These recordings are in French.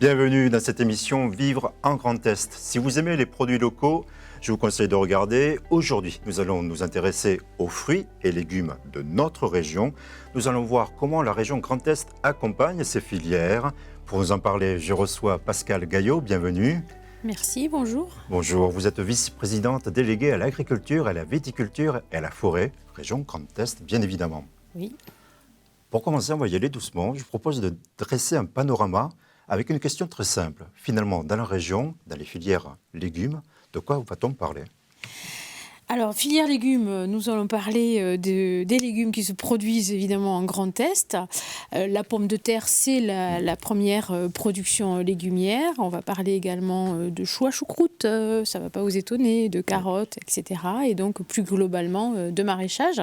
Bienvenue dans cette émission Vivre en Grand Est. Si vous aimez les produits locaux, je vous conseille de regarder. Aujourd'hui, nous allons nous intéresser aux fruits et légumes de notre région. Nous allons voir comment la région Grand Est accompagne ces filières. Pour nous en parler, je reçois Pascale Gaillot. Bienvenue. Merci, bonjour. Bonjour, vous êtes vice-présidente déléguée à l'agriculture, à la viticulture et à la forêt, région Grand Est, bien évidemment. Oui. Pour commencer, on va y aller doucement. Je vous propose de dresser un panorama avec une question très simple. Finalement, dans la région, dans les filières légumes, de quoi va-t-on parler ? Alors, filière légumes, nous allons parler des légumes qui se produisent évidemment en Grand Est. La pomme de terre, c'est la première production légumière. On va parler également de choux à choucroute, ça ne va pas vous étonner, de carottes, etc. Et donc, plus globalement, de maraîchage.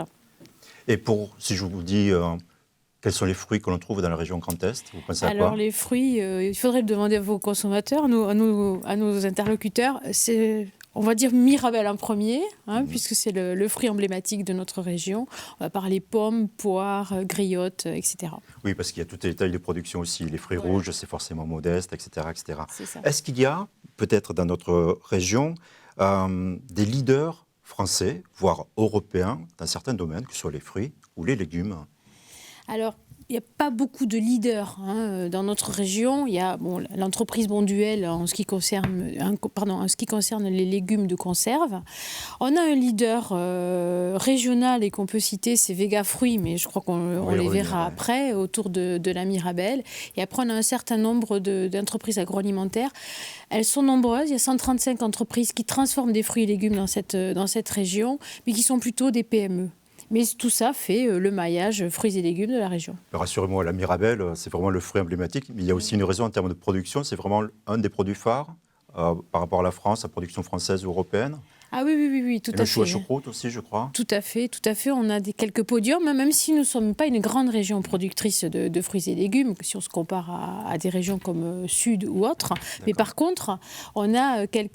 Et si je vous dis... quels sont les fruits que l'on trouve dans la région Grand Est ? Vous pensez à quoi ? Alors les fruits, il faudrait le demander à vos consommateurs, à nos interlocuteurs. C'est, on va dire Mirabelle en premier, puisque c'est le fruit emblématique de notre région. On va parler pommes, poires, griottes, etc. Oui, parce qu'il y a toutes les tailles de production aussi. Les fruits rouges, c'est forcément modeste, etc. etc. C'est ça. Est-ce qu'il y a, peut-être dans notre région, des leaders français, voire européens, dans certains domaines, que ce soit les fruits ou les légumes ? Alors, il n'y a pas beaucoup de leaders dans notre région. Il y a l'entreprise Bonduelle en ce qui concerne les légumes de conserve. On a un leader régional et qu'on peut citer, c'est Vega Fruits, mais je crois qu'on les verra après, autour de la Mirabelle. Et après, on a un certain nombre d'entreprises agroalimentaires. Elles sont nombreuses. Il y a 135 entreprises qui transforment des fruits et légumes dans cette région, mais qui sont plutôt des PME. Mais tout ça fait le maillage fruits et légumes de la région. Rassurez-moi, la Mirabelle, c'est vraiment le fruit emblématique. Mais il y a aussi une raison en termes de production. C'est vraiment un des produits phares par rapport à la France, la production française ou européenne. Ah oui, tout à fait. Le chou à choucroute aussi, je crois. Tout à fait. On a quelques podiums, même si nous ne sommes pas une grande région productrice de fruits et légumes, si on se compare à des régions comme Sud ou autres. D'accord. Mais par contre, on a quelques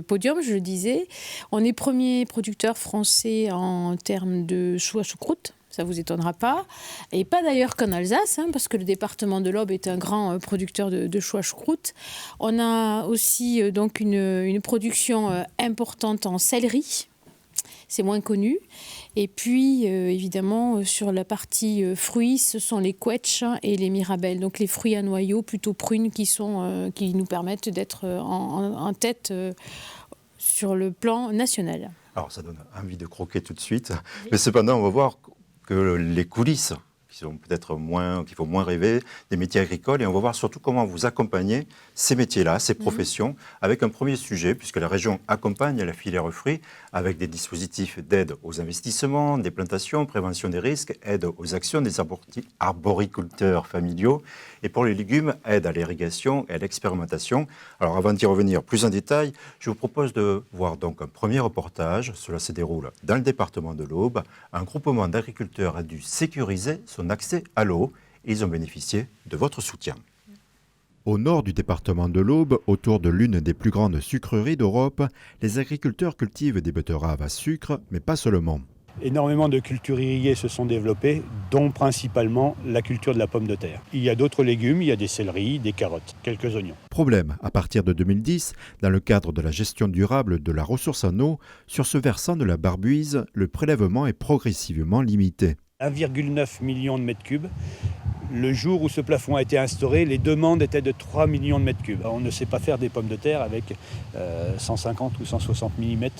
podiums, je le disais. On est premier producteur français en termes de chou à choucroute. Ça ne vous étonnera pas. Et pas d'ailleurs qu'en Alsace, parce que le département de l'Aube est un grand producteur de choux à choucroute. On a aussi donc une production importante en céleri. C'est moins connu. Et puis, évidemment, sur la partie fruits, ce sont les quetches et les mirabelles. Donc, les fruits à noyaux plutôt prunes qui nous permettent d'être en tête sur le plan national. Alors, ça donne envie de croquer tout de suite. Mais cependant, on va voir que les coulisses, qu'il faut moins rêver, des métiers agricoles, et on va voir surtout comment vous accompagnez ces métiers-là, ces professions, avec un premier sujet, puisque la région accompagne la filière fruits avec des dispositifs d'aide aux investissements, des plantations, prévention des risques, aide aux actions des arboriculteurs familiaux, et pour les légumes, aide à l'irrigation et à l'expérimentation. Alors avant d'y revenir plus en détail, je vous propose de voir donc un premier reportage. Cela se déroule dans le département de l'Aube. Un groupement d'agriculteurs a dû sécuriser son accès à l'eau. Ils ont bénéficié de votre soutien. Au nord du département de l'Aube, autour de l'une des plus grandes sucreries d'Europe, les agriculteurs cultivent des betteraves à sucre, mais pas seulement. Énormément de cultures irriguées se sont développées, dont principalement la culture de la pomme de terre. Il y a d'autres légumes, il y a des céleris, des carottes, quelques oignons. Problème, à partir de 2010, dans le cadre de la gestion durable de la ressource en eau, sur ce versant de la Barbuise, le prélèvement est progressivement limité. 1,9 million de mètres cubes. Le jour où ce plafond a été instauré, les demandes étaient de 3 millions de mètres cubes. On ne sait pas faire des pommes de terre avec 150 ou 160 mm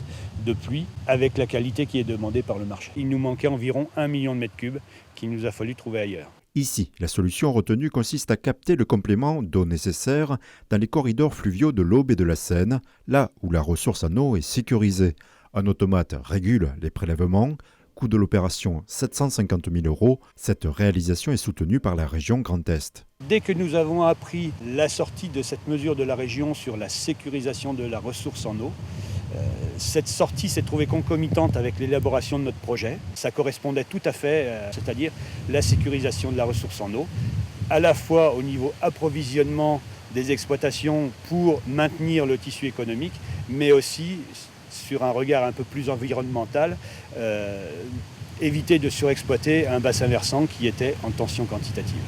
de pluie, avec la qualité qui est demandée par le marché. Il nous manquait environ 1 million de mètres cubes qu'il nous a fallu trouver ailleurs. Ici, la solution retenue consiste à capter le complément d'eau nécessaire dans les corridors fluviaux de l'Aube et de la Seine, là où la ressource en eau est sécurisée. Un automate régule les prélèvements. Coût de l'opération 750 000 €. Cette réalisation est soutenue par la région Grand Est. Dès que nous avons appris la sortie de cette mesure de la région sur la sécurisation de la ressource en eau, cette sortie s'est trouvée concomitante avec l'élaboration de notre projet. Ça correspondait tout à fait, c'est-à-dire la sécurisation de la ressource en eau, à la fois au niveau approvisionnement des exploitations pour maintenir le tissu économique, mais aussi sur un regard un peu plus environnemental, éviter de surexploiter un bassin versant qui était en tension quantitative.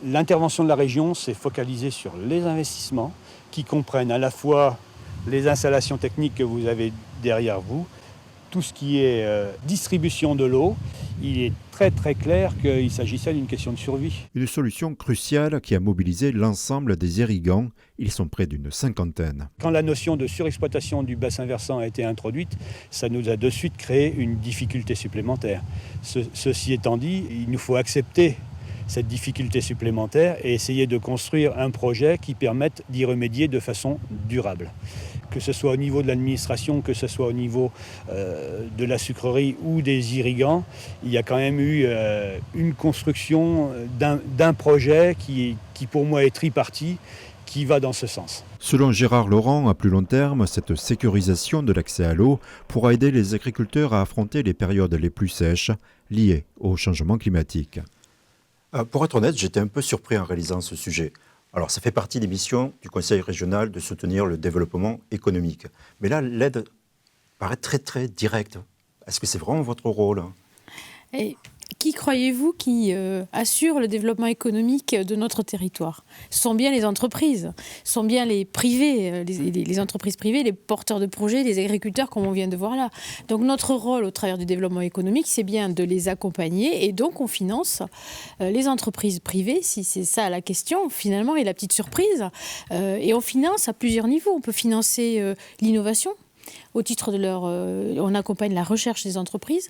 L'intervention de la région s'est focalisée sur les investissements qui comprennent à la fois les installations techniques que vous avez derrière vous, tout ce qui est distribution de l'eau. Il est très très clair qu'il s'agissait d'une question de survie. Une solution cruciale qui a mobilisé l'ensemble des irrigants. Ils sont près d'une 50aine. Quand la notion de surexploitation du bassin versant a été introduite, ça nous a de suite créé une difficulté supplémentaire. Ceci étant dit, il nous faut accepter cette difficulté supplémentaire et essayer de construire un projet qui permette d'y remédier de façon durable. Que ce soit au niveau de l'administration, que ce soit au niveau de la sucrerie ou des irrigants, il y a quand même eu une construction d'un projet qui pour moi est tripartite, qui va dans ce sens. Selon Gérard Laurent, à plus long terme, cette sécurisation de l'accès à l'eau pourra aider les agriculteurs à affronter les périodes les plus sèches liées au changement climatique. Pour être honnête, j'étais un peu surpris en réalisant ce sujet. Alors, ça fait partie des missions du Conseil régional de soutenir le développement économique. Mais là, l'aide paraît très, très directe. Est-ce que c'est vraiment votre rôle ? Et qui croyez-vous qui assure le développement économique de notre territoire ? Ce sont bien les entreprises, ce sont bien les privés, les entreprises privées, les porteurs de projets, les agriculteurs, comme on vient de voir là. Donc notre rôle au travers du développement économique, c'est bien de les accompagner et donc on finance les entreprises privées, si c'est ça la question finalement, et la petite surprise. Et on finance à plusieurs niveaux. On peut financer l'innovation au titre de on accompagne la recherche des entreprises.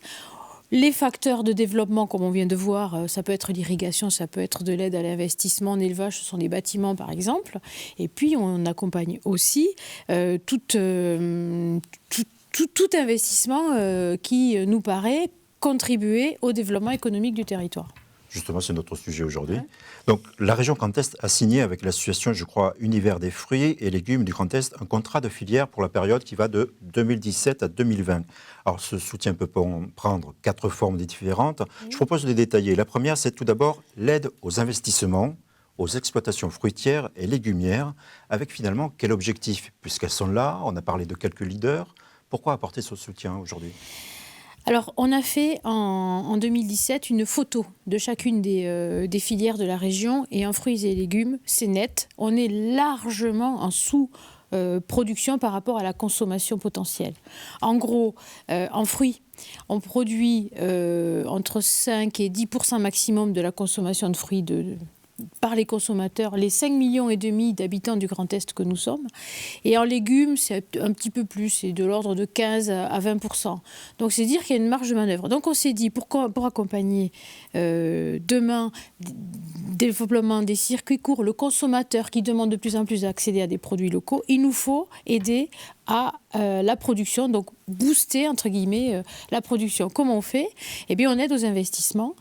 Les facteurs de développement, comme on vient de voir, ça peut être l'irrigation, ça peut être de l'aide à l'investissement en élevage, ce sont des bâtiments par exemple. Et puis on accompagne aussi tout investissement qui nous paraît contribuer au développement économique du territoire. Justement, c'est notre sujet aujourd'hui. Ouais. Donc, la région Grand Est a signé avec l'association, je crois, Univers des fruits et légumes du Grand Est, un contrat de filière pour la période qui va de 2017 à 2020. Alors, ce soutien peut prendre 4 formes différentes. Oui. Je propose de les détailler. La première, c'est tout d'abord l'aide aux investissements, aux exploitations fruitières et légumières, avec finalement quel objectif ? Puisqu'elles sont là, on a parlé de quelques leaders. Pourquoi apporter ce soutien aujourd'hui ? Alors, on a fait en 2017 une photo de chacune des filières de la région et en fruits et légumes, c'est net. On est largement en sous-production par rapport à la consommation potentielle. En gros, en fruits, on produit entre 5 et 10% maximum de la consommation de fruits par les consommateurs, les 5,5 millions d'habitants du Grand Est que nous sommes. Et en légumes, c'est un petit peu plus, c'est de l'ordre de 15 à 20%. Donc c'est dire qu'il y a une marge de manœuvre. Donc on s'est dit, pour accompagner demain développement des circuits courts, le consommateur qui demande de plus en plus d'accéder à des produits locaux, il nous faut aider à la production, donc booster, entre guillemets, la production. Comment on fait ? Eh bien, on aide aux investissements.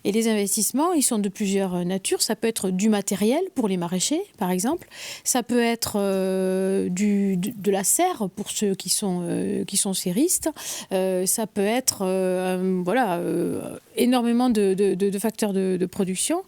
Et les investissements, ils sont de plusieurs natures. Ça peut être du matériel pour les maraîchers, par exemple. Ça peut être de la serre pour ceux qui sont serristes. Ça peut être énormément de facteurs de production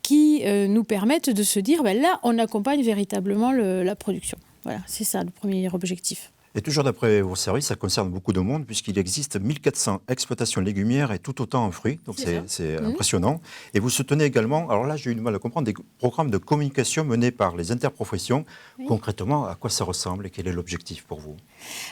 qui nous permettent de se dire, là, on accompagne véritablement la production. Voilà, c'est ça le premier objectif. Et toujours d'après vos services, ça concerne beaucoup de monde puisqu'il existe 1400 exploitations légumières et tout autant en fruits. Donc c'est impressionnant. Et vous soutenez également, alors là j'ai eu du mal à comprendre, des programmes de communication menés par les interprofessions. Oui. Concrètement, à quoi ça ressemble et quel est l'objectif pour vous ?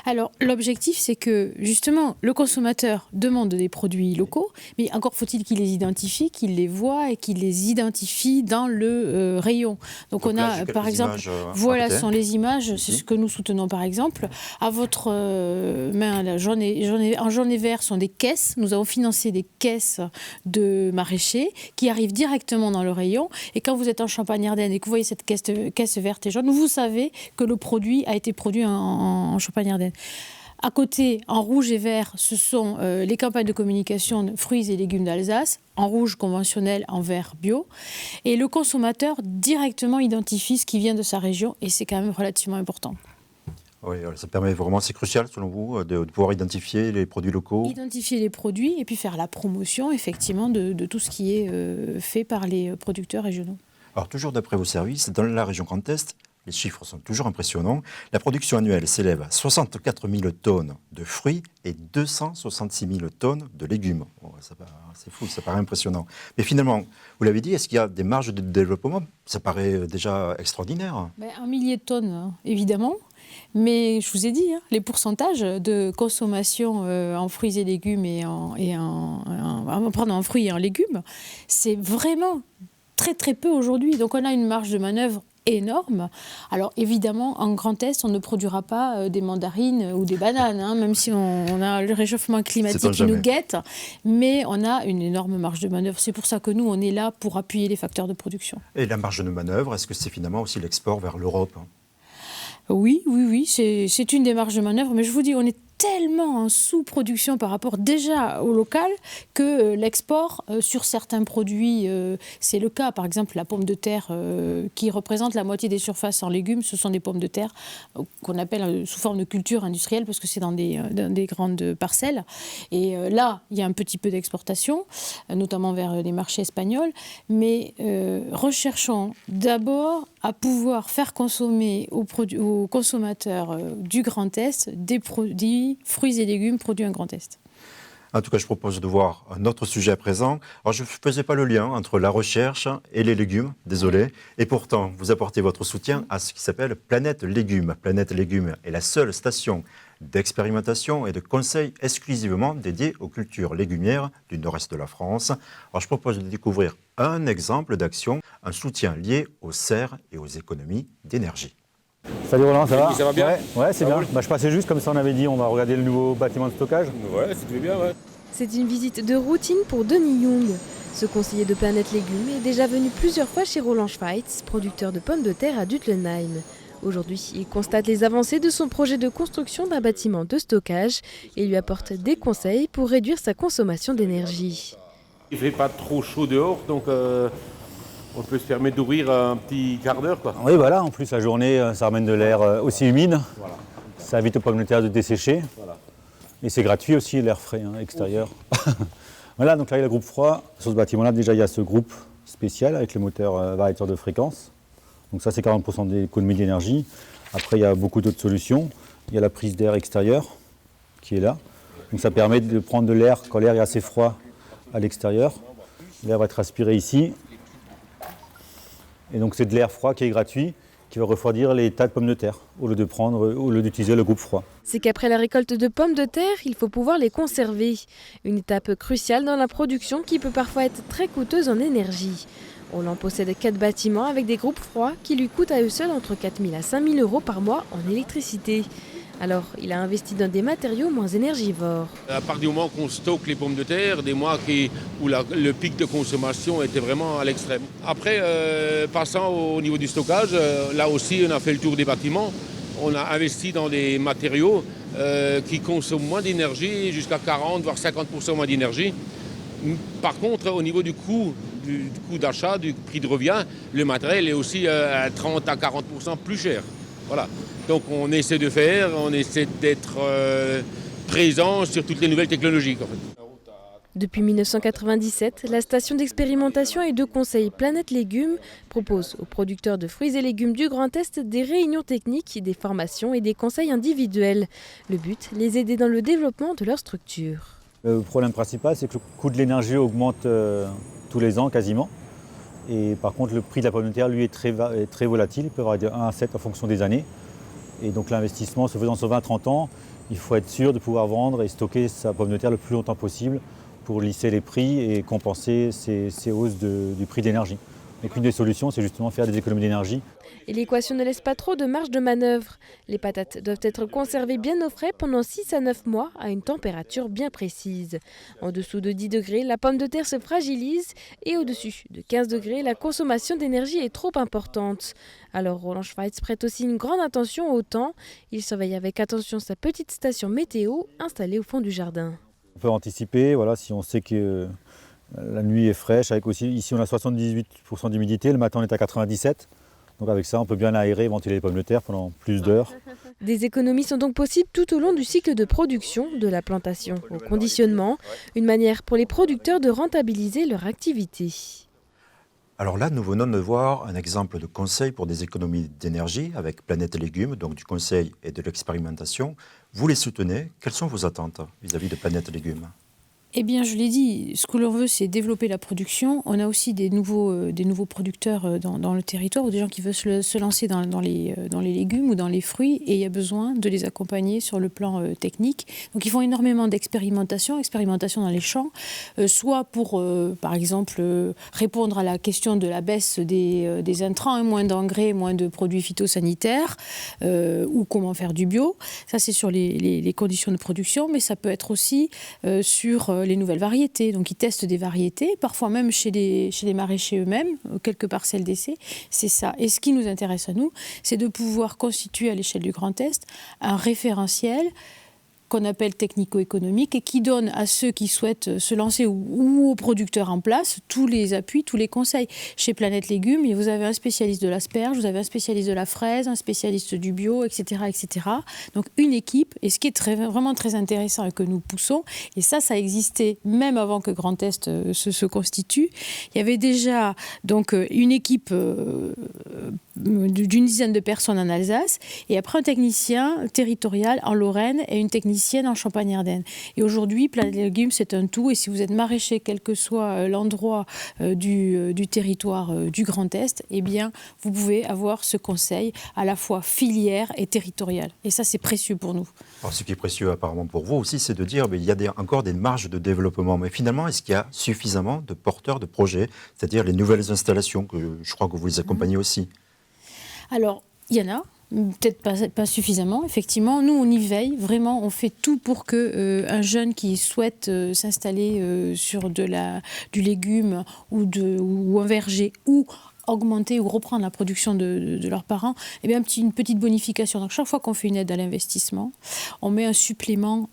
Alors l'objectif, c'est que justement le consommateur demande des produits locaux, mais encore faut-il qu'il les identifie, qu'il les voit et qu'il les identifie dans le rayon. Donc on a par exemple, voilà sont les images, c'est ce que nous soutenons par exemple. À votre main, là, en jaune et vert sont des caisses. Nous avons financé des caisses de maraîchers qui arrivent directement dans le rayon. Et quand vous êtes en Champagne-Ardenne et que vous voyez cette caisse verte et jaune, vous savez que le produit a été produit en Champagne-Ardenne. À côté, en rouge et vert, ce sont les campagnes de communication de fruits et légumes d'Alsace, en rouge conventionnel, en vert bio. Et le consommateur directement identifie ce qui vient de sa région et c'est quand même relativement important. Oui, ça permet vraiment, c'est crucial selon vous, de pouvoir identifier les produits locaux. Identifier les produits et puis faire la promotion effectivement de tout ce qui est fait par les producteurs régionaux. Alors toujours d'après vos services, dans la région Grand Est, les chiffres sont toujours impressionnants. La production annuelle s'élève à 64 000 tonnes de fruits et 266 000 tonnes de légumes. Bon, c'est fou, ça paraît impressionnant. Mais finalement, vous l'avez dit, est-ce qu'il y a des marges de développement? Ça paraît déjà extraordinaire. 1 millier de tonnes, évidemment. Mais je vous ai dit, les pourcentages de consommation en fruits et légumes en fruits et en légumes, c'est vraiment très très peu aujourd'hui. Donc on a une marge de manœuvre énorme. Alors évidemment, en Grand Est, on ne produira pas des mandarines ou des bananes, même si on a le réchauffement climatique qui nous guette, mais on a une énorme marge de manœuvre. C'est pour ça que nous, on est là pour appuyer les facteurs de production. Et la marge de manœuvre, est-ce que c'est finalement aussi l'export vers l'Europe? Oui, c'est une des marges de manœuvre, mais je vous dis, on est tellement en sous-production par rapport déjà au local que l'export sur certains produits, c'est le cas. Par exemple, la pomme de terre qui représente la moitié des surfaces en légumes, ce sont des pommes de terre qu'on appelle sous forme de culture industrielle parce que c'est dans des grandes parcelles. Et là, il y a un petit peu d'exportation, notamment vers les marchés espagnols, mais recherchons d'abord à pouvoir faire consommer aux consommateurs du Grand Est des produits fruits et légumes produits en Grand Est. En tout cas, je propose de voir un autre sujet à présent. Alors, je ne faisais pas le lien entre la recherche et les légumes, désolé. Et pourtant, vous apportez votre soutien à ce qui s'appelle Planète Légumes. Planète Légumes est la seule station d'expérimentation et de conseil exclusivement dédiée aux cultures légumières du nord-est de la France. Alors, je propose de découvrir un exemple d'action, un soutien lié aux serres et aux économies d'énergie. Salut Roland, ça va? Ça va bien? Ouais, c'est bien. Je passais juste comme ça, on avait dit, on va regarder le nouveau bâtiment de stockage. Ouais, c'était bien, ouais. C'est une visite de routine pour Denis Young. Ce conseiller de Planète Légumes est déjà venu plusieurs fois chez Roland Schweitz, producteur de pommes de terre à Dutlenheim. Aujourd'hui, il constate les avancées de son projet de construction d'un bâtiment de stockage et lui apporte des conseils pour réduire sa consommation d'énergie. Il ne fait pas trop chaud dehors, donc on peut se permettre d'ouvrir un petit quart d'heure, quoi. Oui, voilà, en plus la journée, ça ramène de l'air aussi humide. Voilà. Ça évite aux pommes de terre de dessécher. Voilà. Et c'est gratuit aussi, l'air frais extérieur. Voilà, donc là, il y a le groupe froid. Sur ce bâtiment-là, déjà, il y a ce groupe spécial avec le moteur variateur de fréquence. Donc ça, c'est 40% d'économie d'énergie. Après, il y a beaucoup d'autres solutions. Il y a la prise d'air extérieur qui est là. Donc ça permet de prendre de l'air quand l'air est assez froid à l'extérieur. L'air va être aspiré ici. Et donc c'est de l'air froid qui est gratuit, qui va refroidir les tas de pommes de terre, au lieu d'utiliser le groupe froid. C'est qu'après la récolte de pommes de terre, il faut pouvoir les conserver. Une étape cruciale dans la production qui peut parfois être très coûteuse en énergie. Roland possède 4 bâtiments avec des groupes froids qui lui coûtent à eux seuls entre 4 000 à 5 000 euros par mois en électricité. Alors, il a investi dans des matériaux moins énergivores. À partir du moment qu'on stocke les pommes de terre, des mois où le pic de consommation était vraiment à l'extrême. Après, passant au niveau du stockage, là aussi, on a fait le tour des bâtiments. On a investi dans des matériaux qui consomment moins d'énergie, jusqu'à 40 voire 50% moins d'énergie. Par contre, au niveau du coût d'achat, du prix de revient, le matériel est aussi à 30 à 40% plus cher. Voilà. Donc on essaie d'être présent sur toutes les nouvelles technologies. En fait. Depuis 1997, la station d'expérimentation et de conseil Planète Légumes propose aux producteurs de fruits et légumes du Grand Est des réunions techniques, des formations et des conseils individuels. Le but, les aider dans le développement de leur structure. Le problème principal, c'est que le coût de l'énergie augmente tous les ans quasiment. Et par contre, le prix de la pomme de terre, lui, est très volatile. Il peut varier de 1 à 7 en fonction des années. Et donc l'investissement se faisant sur 20-30 ans, il faut être sûr de pouvoir vendre et stocker sa pomme de terre le plus longtemps possible pour lisser les prix et compenser ces hausses du prix d'énergie. Donc une des solutions, c'est justement faire des économies d'énergie. Et l'équation ne laisse pas trop de marge de manœuvre. Les patates doivent être conservées bien au frais pendant 6 à 9 mois à une température bien précise. En dessous de 10 degrés, la pomme de terre se fragilise et au-dessus de 15 degrés, la consommation d'énergie est trop importante. Alors Roland Schweitz prête aussi une grande attention au temps. Il surveille avec attention sa petite station météo installée au fond du jardin. On peut anticiper, voilà, si on sait que la nuit est fraîche, avec aussi, ici on a 78% d'humidité, le matin on est à 97%. Donc avec ça, on peut bien aérer et ventiler les pommes de terre pendant plus d'heures. Des économies sont donc possibles tout au long du cycle de production, de la plantation au conditionnement, une manière pour les producteurs de rentabiliser leur activité. Alors là, nous venons de voir un exemple de conseil pour des économies d'énergie avec Planète Légumes, donc du conseil et de l'expérimentation. Vous les soutenez. Quelles sont vos attentes vis-à-vis de Planète Légumes ? Eh bien, je l'ai dit, ce que l'on veut, c'est développer la production. On a aussi des nouveaux producteurs dans le territoire, ou des gens qui veulent se lancer dans les légumes ou dans les fruits, et il y a besoin de les accompagner sur le plan technique. Donc, ils font énormément d'expérimentation dans les champs, soit pour, par exemple, répondre à la question de la baisse des intrants, moins d'engrais, moins de produits phytosanitaires, ou comment faire du bio. Ça, c'est sur les conditions de production, mais ça peut être aussi sur les nouvelles variétés. Donc, ils testent des variétés, parfois même chez les maraîchers eux-mêmes, quelques parcelles d'essai. C'est ça. Et ce qui nous intéresse à nous, c'est de pouvoir constituer à l'échelle du Grand Est un référentiel qu'on appelle technico-économique et qui donne à ceux qui souhaitent se lancer ou aux producteurs en place tous les appuis, tous les conseils. Chez Planète Légumes, vous avez un spécialiste de l'asperge, vous avez un spécialiste de la fraise, un spécialiste du bio, etc. etc. Donc une équipe, et ce qui est vraiment très intéressant et que nous poussons, et ça existait même avant que Grand Est se constitue, il y avait déjà donc, une équipe d'une dizaine de personnes en Alsace, et après un technicien territorial en Lorraine et une technicienne en Champagne-Ardenne. Et aujourd'hui, Planète Légumes, c'est un tout. Et si vous êtes maraîcher, quel que soit l'endroit du territoire du Grand Est, eh bien, vous pouvez avoir ce conseil à la fois filière et territorial. Et ça, c'est précieux pour nous. Alors, ce qui est précieux apparemment pour vous aussi, c'est de dire qu'il y a encore des marges de développement. Mais finalement, est-ce qu'il y a suffisamment de porteurs de projets, c'est-à-dire les nouvelles installations, que je crois que vous les accompagnez aussi? Alors, il y en a. Peut-être pas suffisamment, effectivement. Nous, on y veille, vraiment, on fait tout pour qu'un jeune qui souhaite s'installer sur du légume ou un verger, ou augmenter ou reprendre la production de leurs parents, eh bien, une petite bonification. Donc, chaque fois qu'on fait une aide à l'investissement, on met un supplément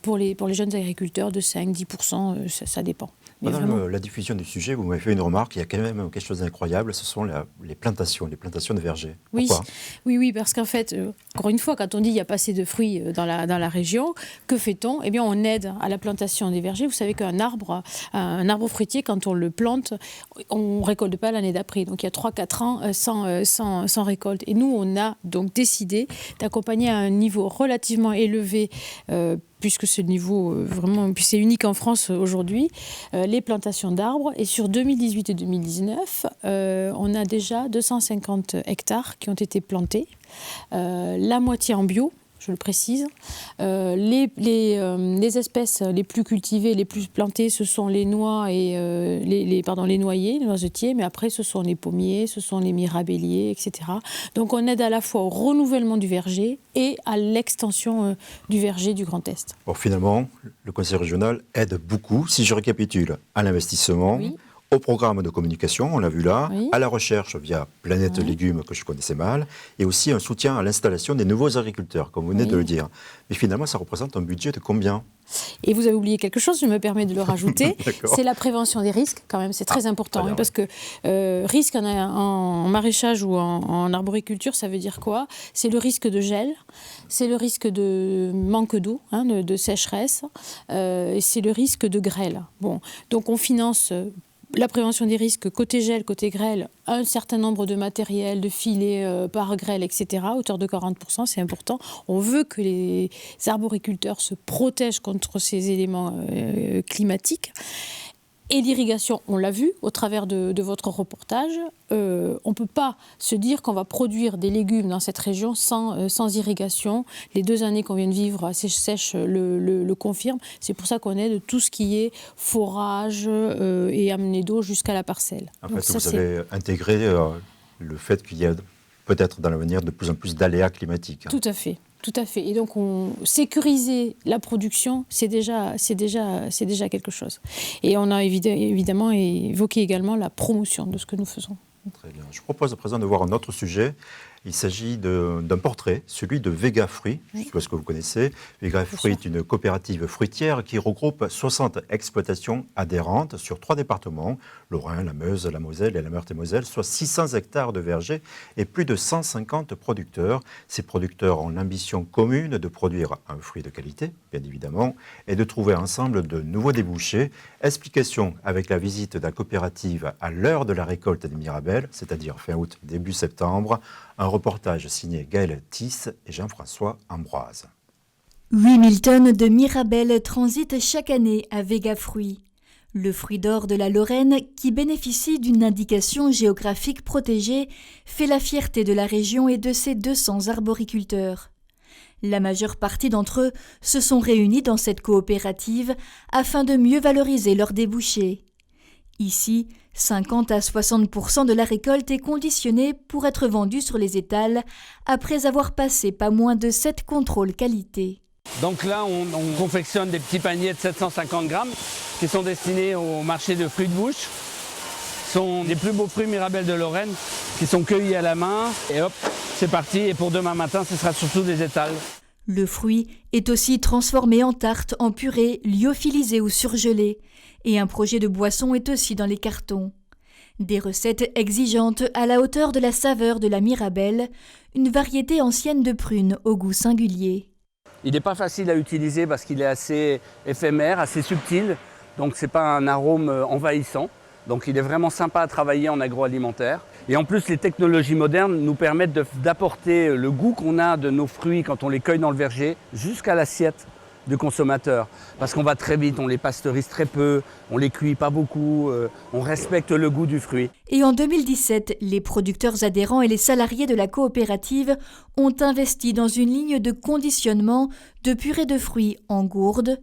pour les jeunes agriculteurs de 5-10%, ça dépend. Pendant la diffusion du sujet, vous m'avez fait une remarque, il y a quand même quelque chose d'incroyable, ce sont les plantations de vergers. Pourquoi ? Oui, parce qu'en fait, encore une fois, quand on dit qu'il n'y a pas assez de fruits dans la région, que fait-on ? Eh bien, on aide à la plantation des vergers. Vous savez qu'un arbre fruitier, quand on le plante, on ne récolte pas l'année d'après. Donc, il y a 3-4 ans sans récolte. Et nous, on a donc décidé d'accompagner à un niveau relativement élevé, puisque ce niveau, vraiment, puis c'est unique en France aujourd'hui, les plantations d'arbres. Et sur 2018 et 2019, on a déjà 250 hectares qui ont été plantés, la moitié en bio, je le précise. Les espèces les plus cultivées, les plus plantées, ce sont les noix et les noyers, les noisetiers, mais après ce sont les pommiers, ce sont les mirabelliers, etc. Donc on aide à la fois au renouvellement du verger et à l'extension du verger du Grand Est. Bon, finalement, le conseil régional aide beaucoup, si je récapitule, à l'investissement, oui, au programme de communication, on l'a vu là, oui, à la recherche via Planète Légumes, que je connaissais mal, et aussi un soutien à l'installation des nouveaux agriculteurs, comme vous venez de le dire. Mais finalement, ça représente un budget de combien ? Et vous avez oublié quelque chose, je me permets de le rajouter, c'est la prévention des risques, quand même, c'est très important, parce que risque en maraîchage ou en arboriculture, ça veut dire quoi ? C'est le risque de gel, c'est le risque de manque d'eau, de sécheresse, et c'est le risque de grêle. Bon, donc on finance la prévention des risques côté gel, côté grêle, un certain nombre de matériels, de filets par grêle, etc., à hauteur de 40%, c'est important. On veut que les arboriculteurs se protègent contre ces éléments climatiques. Et l'irrigation, on l'a vu au travers de votre reportage, on ne peut pas se dire qu'on va produire des légumes dans cette région sans irrigation. Les 2 années qu'on vient de vivre assez sèches le confirment. C'est pour ça qu'on aide tout ce qui est forage et amener d'eau jusqu'à la parcelle. En Donc fait, vous avez intégré le fait qu'il y a peut-être dans l'avenir de plus en plus d'aléas climatiques. Tout à fait. Tout à fait. Et donc, sécuriser la production, c'est déjà quelque chose. Et on a évidemment évoqué également la promotion de ce que nous faisons. Très bien. Je propose à présent de voir un autre sujet. Il s'agit d'un portrait, celui de Vega Fruit. Je suppose que vous connaissez. Vega Fruit est une coopérative fruitière qui regroupe 60 exploitations adhérentes sur 3 départements, le Rhin, la Meuse, la Moselle et la Meurthe-et-Moselle, soit 600 hectares de vergers et plus de 150 producteurs. Ces producteurs ont l'ambition commune de produire un fruit de qualité, bien évidemment, et de trouver ensemble de nouveaux débouchés. Explication avec la visite de la coopérative à l'heure de la récolte des Mirabelles, c'est-à-dire fin août, début septembre. Un reportage signé Gaël Tisse et Jean-François Ambroise. 8000 tonnes de Mirabelles transitent chaque année à Vega Fruit, le fruit d'or de la Lorraine qui bénéficie d'une indication géographique protégée fait la fierté de la région et de ses 200 arboriculteurs. La majeure partie d'entre eux se sont réunis dans cette coopérative afin de mieux valoriser leurs débouchés. Ici, 50 à 60% de la récolte est conditionnée pour être vendue sur les étals après avoir passé pas moins de 7 contrôles qualité. Donc là, on confectionne des petits paniers de 750 grammes qui sont destinés au marché de fruits de bouche. Ce sont les plus beaux fruits Mirabelles de Lorraine qui sont cueillis à la main. Et hop, c'est parti. Et pour demain matin, ce sera surtout des étals. Le fruit est aussi transformé en tarte, en purée, lyophilisée ou surgelée. Et un projet de boisson est aussi dans les cartons. Des recettes exigeantes à la hauteur de la saveur de la Mirabelle, une variété ancienne de prunes au goût singulier. Il n'est pas facile à utiliser parce qu'il est assez éphémère, assez subtil. Donc ce n'est pas un arôme envahissant. Donc il est vraiment sympa à travailler en agroalimentaire. Et en plus, les technologies modernes nous permettent d'apporter le goût qu'on a de nos fruits quand on les cueille dans le verger jusqu'à l'assiette du consommateur. Parce qu'on va très vite, on les pasteurise très peu, on les cuit pas beaucoup, on respecte le goût du fruit. Et en 2017, les producteurs adhérents et les salariés de la coopérative ont investi dans une ligne de conditionnement de purée de fruits en gourde,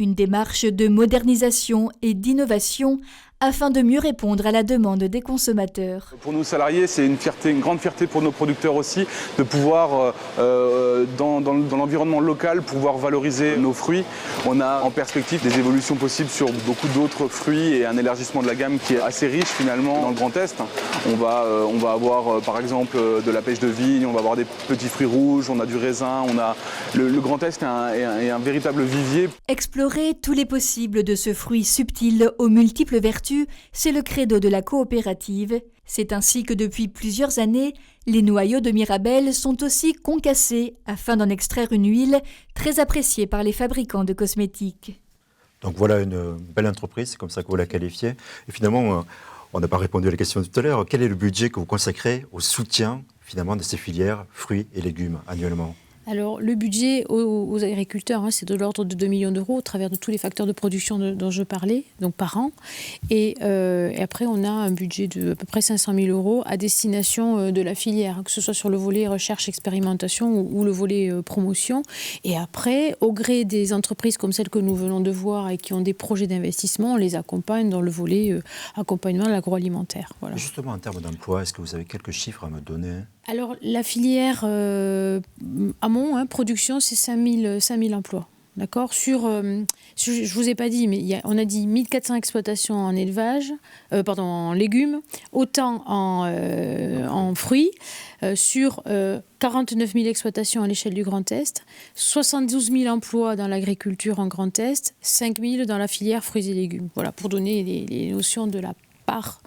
une démarche de modernisation et d'innovation afin de mieux répondre à la demande des consommateurs. Pour nous salariés, c'est une grande fierté pour nos producteurs aussi de pouvoir, dans l'environnement local, pouvoir valoriser nos fruits. On a en perspective des évolutions possibles sur beaucoup d'autres fruits et un élargissement de la gamme qui est assez riche finalement dans le Grand Est. On va avoir par exemple de la pêche de vigne, on va avoir des petits fruits rouges, on a du raisin, le Grand Est est un véritable vivier. Explorer tous les possibles de ce fruit subtil aux multiples vertus, c'est le credo de la coopérative. C'est ainsi que depuis plusieurs années, les noyaux de Mirabelle sont aussi concassés afin d'en extraire une huile très appréciée par les fabricants de cosmétiques. Donc voilà une belle entreprise, c'est comme ça que vous la qualifiez. Et finalement, on n'a pas répondu à la question tout à l'heure. Quel est le budget que vous consacrez au soutien finalement de ces filières fruits et légumes annuellement ? Alors, le budget aux agriculteurs, c'est de l'ordre de 2 millions d'euros au travers de tous les facteurs de production dont je parlais, donc par an. Et après, on a un budget de à peu près 500 000 euros à destination de la filière, que ce soit sur le volet recherche, expérimentation ou le volet promotion. Et après, au gré des entreprises comme celles que nous venons de voir et qui ont des projets d'investissement, on les accompagne dans le volet accompagnement de l'agroalimentaire. Voilà. Justement, en termes d'emploi, est-ce que vous avez quelques chiffres à me donner ? Alors, la filière amont, production, c'est 5 000 emplois. D'accord ? Je ne vous ai pas dit, mais on a dit 1400 exploitations en élevage, en légumes, autant en fruits, sur 49 000 exploitations à l'échelle du Grand Est, 72 000 emplois dans l'agriculture en Grand Est, 5 000 dans la filière fruits et légumes. Voilà, pour donner les notions de la part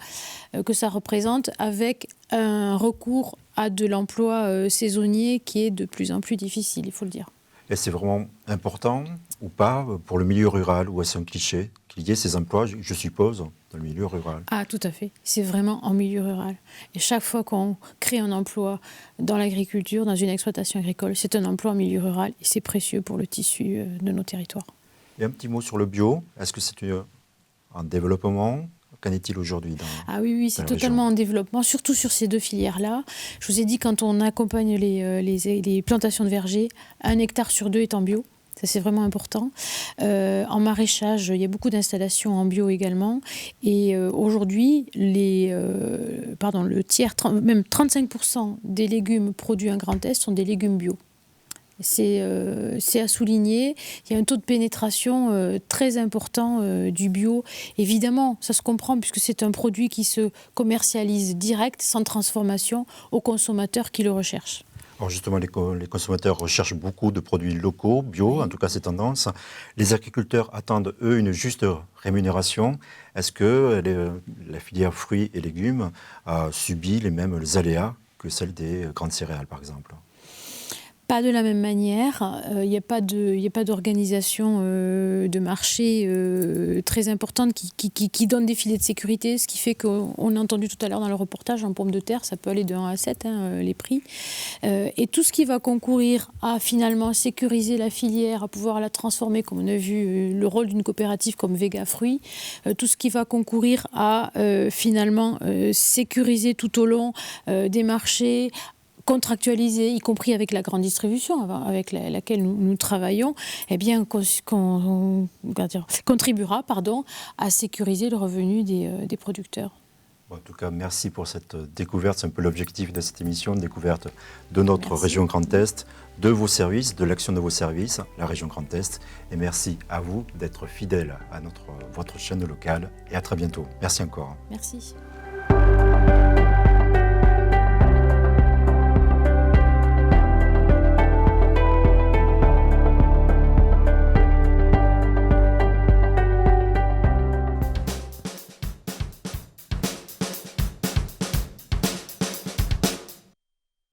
que ça représente, avec un recours à de l'emploi saisonnier qui est de plus en plus difficile, il faut le dire. Et c'est vraiment important ou pas pour le milieu rural, ou est-ce un cliché qu'il y ait ces emplois, je suppose, dans le milieu rural ? Ah, tout à fait. C'est vraiment en milieu rural. Et chaque fois qu'on crée un emploi dans l'agriculture, dans une exploitation agricole, c'est un emploi en milieu rural et c'est précieux pour le tissu de nos territoires. Et un petit mot sur le bio. Est-ce que c'est un développement ? Qu'en est-il aujourd'hui Ah oui, c'est totalement en développement, surtout sur ces deux filières-là. Je vous ai dit, quand on accompagne les plantations de vergers, 1 hectare sur 2 est en bio. Ça, c'est vraiment important. En maraîchage, il y a beaucoup d'installations en bio également. Et aujourd'hui, le tiers, même 35% des légumes produits en Grand Est sont des légumes bio. C'est à souligner. Il y a un taux de pénétration très important du bio. Évidemment, ça se comprend puisque c'est un produit qui se commercialise direct, sans transformation, aux consommateurs qui le recherchent. Alors justement, les consommateurs recherchent beaucoup de produits locaux, bio, en tout cas c'est tendance. Les agriculteurs attendent, eux, une juste rémunération. Est-ce que la filière fruits et légumes a subi les mêmes aléas que celle des grandes céréales, par exemple ? Pas de la même manière. Il n'y a pas d'organisation de marché très importante qui donne des filets de sécurité, ce qui fait qu'on a entendu tout à l'heure dans le reportage, en pommes de terre, ça peut aller de 1 à 7, les prix. Et tout ce qui va concourir à finalement sécuriser la filière, à pouvoir la transformer, comme on a vu le rôle d'une coopérative comme Vega Fruits, tout ce qui va concourir à finalement sécuriser tout au long des marchés, contractualisé, y compris avec la grande distribution avec laquelle nous travaillons, eh bien, contribuera à sécuriser le revenu des producteurs. En tout cas, merci pour cette découverte. C'est un peu l'objectif de cette émission, découverte de notre région Grand Est, de vos services, de l'action de vos services, la région Grand Est. Et merci à vous d'être fidèles à votre chaîne locale. Et à très bientôt. Merci encore. Merci.